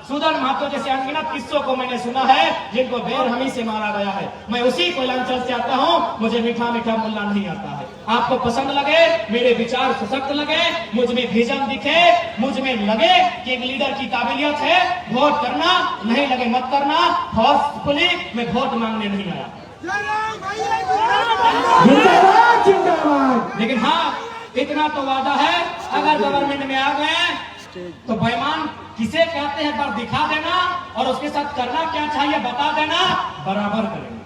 सुदन महतो जैसे अनगिनत किस्सों को मैंने सुना है जिनको बेरहमी से मारा गया है। मैं उसी कोयलांचल से आता हूँ। मुझे मीठा मीठा बोलना नहीं आता है। आपको पसंद लगे, मेरे विचार सशक्त लगे, मुझ में विजन दिखे, मुझ में लगे कि एक लीडर की काबिलियत है, वोट करना, नहीं लगे मत करना। फोर्सफुली मैं वोट मांगने नहीं आया। लेकिन हाँ, इतना तो वादा है, अगर गवर्नमेंट में आ गए तो बेईमान किसे कहते हैं पर दिखा देना और उसके साथ करना क्या चाहिए बता देना, बराबर करेंगे।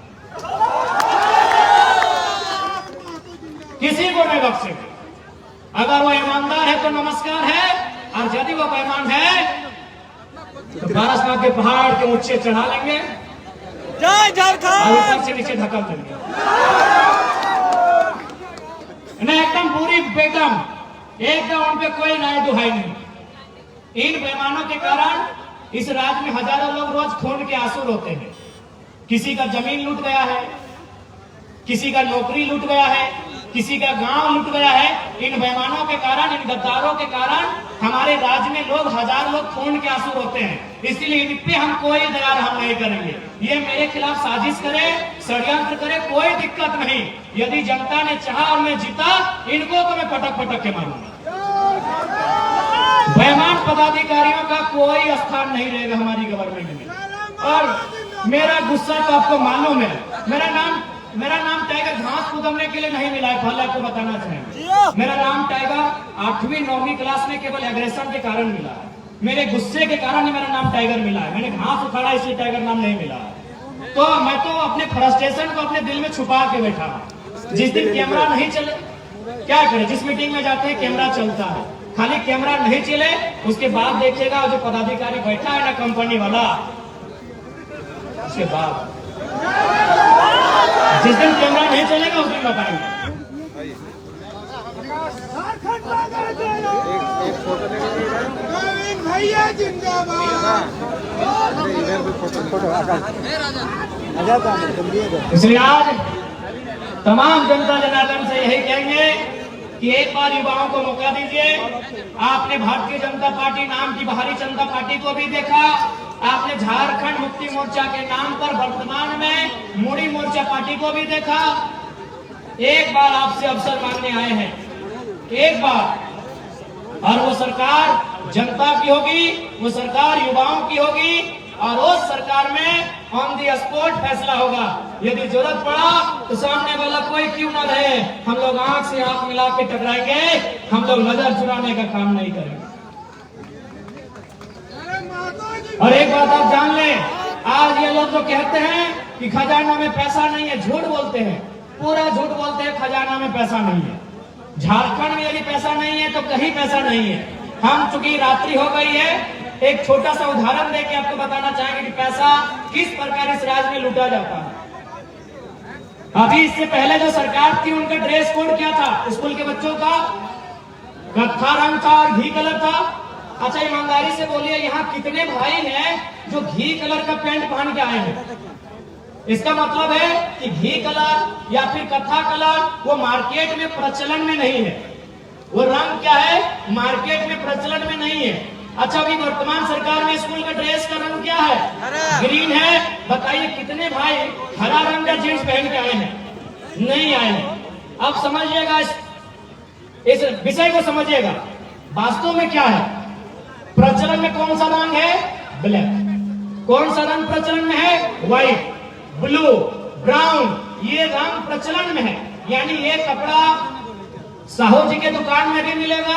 किसी को नहीं बख्शेंगे। अगर वो ईमानदार है तो नमस्कार है, और यदि वो बेईमान है तो पारसनाथ के पहाड़ के ऊंचे चढ़ा लेंगे, जय झारखंड, ऊपर से नीचे धक्का देंगे। एकदम पूरी बेदम, एकदम उन पे कोई राय दुहाई नहीं। इन बेईमानों के कारण इस राज्य में हजारों लोग रोज खून के आंसू रोते हैं। किसी का जमीन लूट गया है, किसी का नौकरी लूट गया है, किसी का गांव लूट गया है। इन बेईमानों के कारण, इन गद्दारों के कारण हमारे राज्य में लोग, हजार लोग खून के आंसू रोते हैं। इसलिए इन पे हम कोई दया हम नहीं करेंगे। ये मेरे खिलाफ साजिश करे, षड्यंत्र करे, कोई दिक्कत नहीं। यदि जनता ने चाहा और मैं जीता, इनको तो मैं पटक पटक के मारूंगा। बेईमान पदाधिकारियों का कोई स्थान नहीं रहेगा हमारी गवर्नमेंट में। और मेरा गुस्सा तो आपको मालूम है, मेरा नाम टाइगर घास कुदमने के लिए नहीं मिला है। पहले आपको बताना चाहेंगे, मेरा नाम टाइगर 8वीं 9वीं क्लास में केवल एग्रेशन के कारण मिला है। मेरे गुस्से के कारण ही मेरा नाम टाइगर मिला है। मैंने घास उखाड़ा इसलिए टाइगर नाम नहीं मिला है। तो मैं तो अपने फ्रस्ट्रेशन को अपने दिल में छुपा के बैठा हूं। जिस दिन कैमरा नहीं चले क्या करें, जिस मीटिंग में जाते हैं कैमरा चलता है, खाली कैमरा नहीं चले उसके बाद देखिएगा जो पदाधिकारी बैठा है ना कंपनी वाला, उसके बाद जिस दिन कैमरा नहीं चलेगा उस दिन बताएंगे। भैया जिंदाबाद। इसलिए आज तमाम जनता जनार्दन से यही कहेंगे कि एक बार युवाओं को मौका दीजिए। आपने भारतीय जनता पार्टी नाम की बाहरी जनता पार्टी को भी देखा, आपने झारखंड मुक्ति मोर्चा के नाम पर वर्तमान में मोड़ी मोर्चा पार्टी को भी देखा। एक बार आपसे अवसर मांगने आए हैं, एक बार, और वो सरकार जनता की होगी, वो सरकार युवाओं की होगी, और उस सरकार में ऑन दी स्पॉट फैसला होगा। यदि जरूरत पड़ा तो सामने वाला कोई क्यों ना रहे, हम लोग आंख से आंख मिला के टकराएंगे, हम लोग नजर चुराने का काम नहीं करेंगे। और एक बात आप जान लें, आज ये लोग तो कहते हैं कि खजाना में पैसा नहीं है, झूठ बोलते हैं, पूरा झूठ बोलते हैं। खजाना में पैसा नहीं है, झारखंड में यदि पैसा नहीं है तो कहीं पैसा नहीं है। हम चूंकि रात्रि हो गई है, एक छोटा सा उदाहरण देके आपको बताना चाहेंगे कि पैसा किस प्रकार इस राज्य में लूटा जाता है। अभी इससे पहले जो सरकार थी उनका ड्रेस कोड क्या था स्कूल के बच्चों का? कत्था रंग था और घी कलर था। अच्छा ईमानदारी से बोलिए, यहाँ कितने भाई हैं जो घी कलर का पैंट पहन के आए हैं? इसका मतलब है कि घी कलर या फिर कत्था कलर वो मार्केट में प्रचलन में नहीं है। वो रंग क्या है, मार्केट में प्रचलन में नहीं है। अच्छा अभी वर्तमान सरकार में स्कूल का ड्रेस का रंग क्या है? ग्रीन है। बताइए कितने भाई हरा रंग का जींस पहन के आए हैं? नहीं आए हैं। अब समझिएगा, इस विषय को समझिएगा। वास्तव में क्या है प्रचलन में? कौन सा रंग है? ब्लैक। कौन सा रंग प्रचलन में है? व्हाइट, ब्लू, ब्राउन, ये रंग प्रचलन में है। यानी ये कपड़ा साहू जी के दुकान में भी मिलेगा,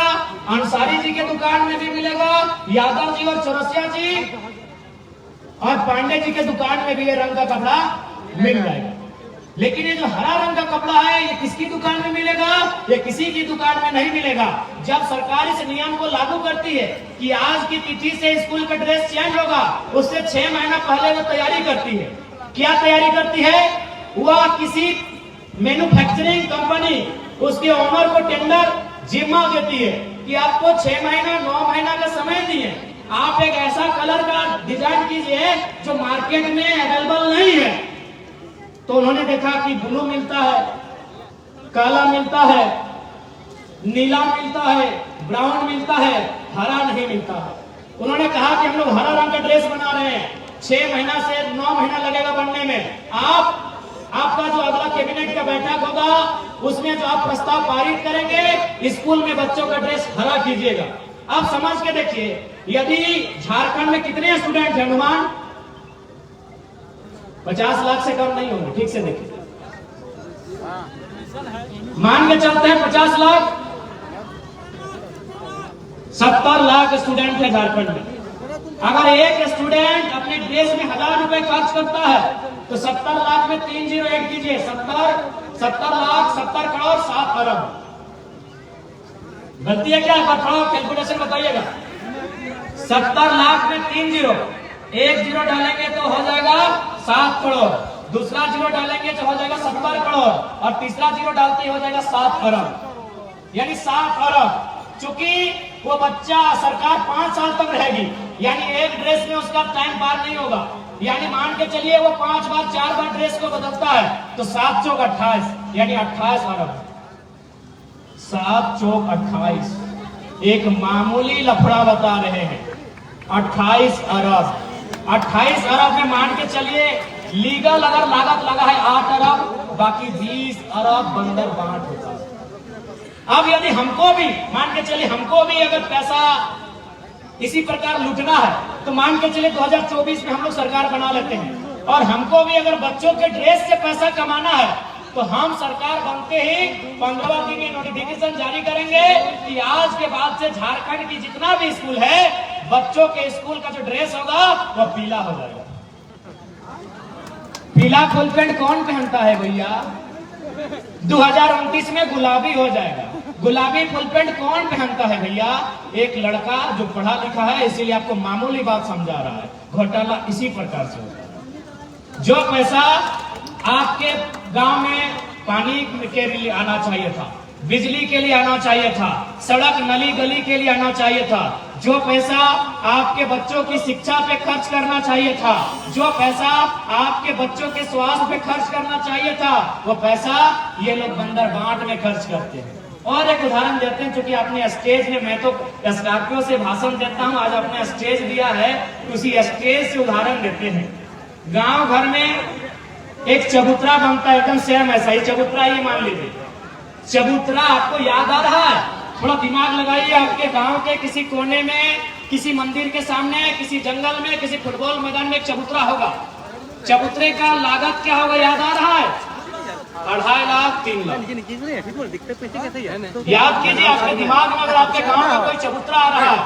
अंसारी जी के दुकान में भी मिलेगा, यादव जी और चौरसिया जी और पांडे जी के दुकान में भी ये रंग का कपड़ा मिल जाएगा। लेकिन ये जो हरा रंग का कपड़ा है ये किसकी दुकान में मिलेगा? ये किसी की दुकान में नहीं मिलेगा। जब सरकार इस नियम को लागू करती है कि आज की तिथि से स्कूल का ड्रेस चेंज होगा, उससे 6 महीना पहले वो तैयारी करती है। क्या तैयारी करती है? वह किसी मैन्युफैक्चरिंग कंपनी उसके ओनर को टेंडर जिम्मा देती है कि आपको 6 महीना 9 महीना का समय दिए, आप एक ऐसा कलर का डिजाइन कीजिए जो मार्केट में अवेलेबल नहीं है। तो उन्होंने देखा कि ब्लू मिलता है, काला मिलता है, नीला मिलता है, ब्राउन मिलता है, हरा नहीं मिलता है। उन्होंने कहा कि हम लोग हरा रंग का ड्रेस बना रहे हैं, 6 महीना से 9 महीना लगेगा बनने में। आपका जो अगला कैबिनेट का बैठक होगा उसमें जो आप प्रस्ताव पारित करेंगे स्कूल में बच्चों का ड्रेस हरा कीजिएगा। अब समझ के देखिए, यदि झारखंड में कितने स्टूडेंट हैं अनुमान? 50 लाख से कम नहीं होंगे। ठीक से देखिए, मान के चलते हैं 50 लाख, 70 लाख स्टूडेंट है झारखंड में। अगर एक स्टूडेंट अपने ड्रेस में 1000 रुपए खर्च करता है तो 70 लाख में 3 जीरो ऐड कीजिए, 70 लाख 70 करोड़ 7 अरब। गलती है क्या? थोड़ा कैलकुलेशन बताइएगा। 70 लाख में 3 जीरो, एक जीरो डालेंगे तो हो जाएगा 7 करोड़, दूसरा जीरो डालेंगे तो हो जाएगा 70 करोड़, और तीसरा जीरो डालते ही हो जाएगा 7 अरब, यानी 7 अरब। चूंकि वो बच्चा सरकार 5 साल तक रहेगी, यानी एक ड्रेस में उसका टाइम पार नहीं होगा। यानी मान के चलिए वो 5 बार 4 बार ड्रेस को बदलता है तो 7 चौक 28, यानी 28 अरब। 7 चौक 28, एक मामूली लफड़ा बता रहे हैं। 28 अरब, 28 अरब में मान के चलिए लीगल अगर लागत लगा है 8 अरब, बाकी 20 अरब बंदर बांट होता है। अब यदि हमको भी मान के चलिए हमको भी अगर पैसा इसी प्रकार लूटना है तो मान के चले 2024 में हम लोग सरकार बना लेते हैं और हमको भी अगर बच्चों के ड्रेस से पैसा कमाना है तो हम सरकार बनते ही 15 दिन में नोटिफिकेशन जारी करेंगे कि आज के बाद से झारखंड की जितना भी स्कूल है बच्चों के स्कूल का जो ड्रेस होगा वो पीला हो जाएगा। पीला फुल पैंट कौन पहनता है भैया? 2029 में गुलाबी हो जाएगा। गुलाबी फुल पैंट कौन पहनता है भैया? एक लड़का जो पढ़ा लिखा है, इसीलिए आपको मामूली बात समझा रहा है। घोटाला इसी प्रकार से होता है। जो पैसा आपके गांव में पानी के लिए आना चाहिए था, बिजली के लिए आना चाहिए था, सड़क नली गली के लिए आना चाहिए था, जो पैसा आपके बच्चों की शिक्षा पे खर्च करना चाहिए था, जो पैसा आपके बच्चों के स्वास्थ्य पे खर्च करना चाहिए था, वो पैसा ये लोग बंदर बांट में खर्च करते हैं। और एक उदाहरण देते हैं, क्योंकि आपने स्टेज में, मैं तो स्कॉर्पियो से भाषण देता हूं, आज आपने स्टेज दिया है, उसी स्टेज से उदाहरण देते हैं। गांव घर में एक चबूतरा बनता है, एकदम सेम ऐसा ही चबूतरा, ये मान लीजिए चबूतरा आपको याद आ रहा है? थोड़ा दिमाग लगाइए, आपके गांव के किसी कोने में, किसी मंदिर के सामने, किसी जंगल में, किसी फुटबॉल मैदान में एक चबूतरा होगा। चबूतरे का लागत क्या होगा, याद आ रहा है? 2.5 लाख 3 लाख। याद कीजिए आपके दिमाग में, अगर आपके गांव में कोई चबूतरा आ रहा है,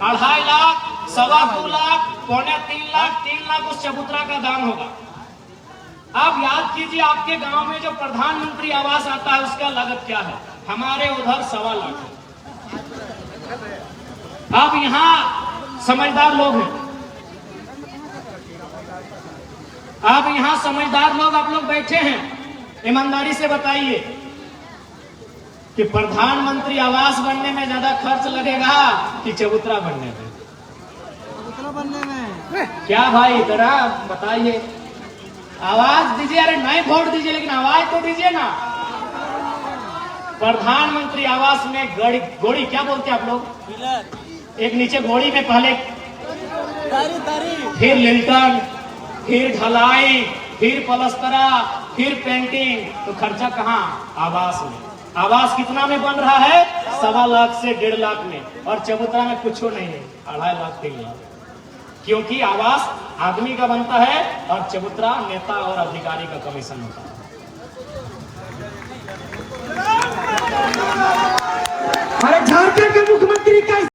2.5 लाख, 2.25 लाख, 2.25 लाख, 3 लाख उस चबूतरा का दाम होगा। आप याद कीजिए आपके गांव में जो प्रधानमंत्री आवास आता है उसका लागत क्या है? हमारे उधर 2.25 लाख है। आप यहाँ समझदार लोग हैं, आप यहाँ समझदार लोग, आप लोग बैठे हैं, ईमानदारी से बताइए कि प्रधानमंत्री आवास बनने में ज्यादा खर्च लगेगा कि चबूतरा बनने में? चबूतरा बनने में। क्या भाई, जरा बताइए, आवाज दीजिए। अरे नहीं वोट दीजिए, लेकिन आवाज तो दीजिए ना। प्रधानमंत्री आवास में घोड़ी क्या बोलते हैं आप लोग? एक नीचे घोड़ी में पहले फिर लिंटन, फिर ढलाई, फिर पलस्तरा, फिर पेंटिंग, तो खर्चा कहाँ? आवास में। आवास कितना में बन रहा है? 2.25 लाख से 1.5 लाख में, और चबूतरा में कुछ नहीं है, 2.5 लाख 3 लाख। क्योंकि आवास आदमी का बनता है और चबूतरा नेता और अधिकारी का कमीशन होता है।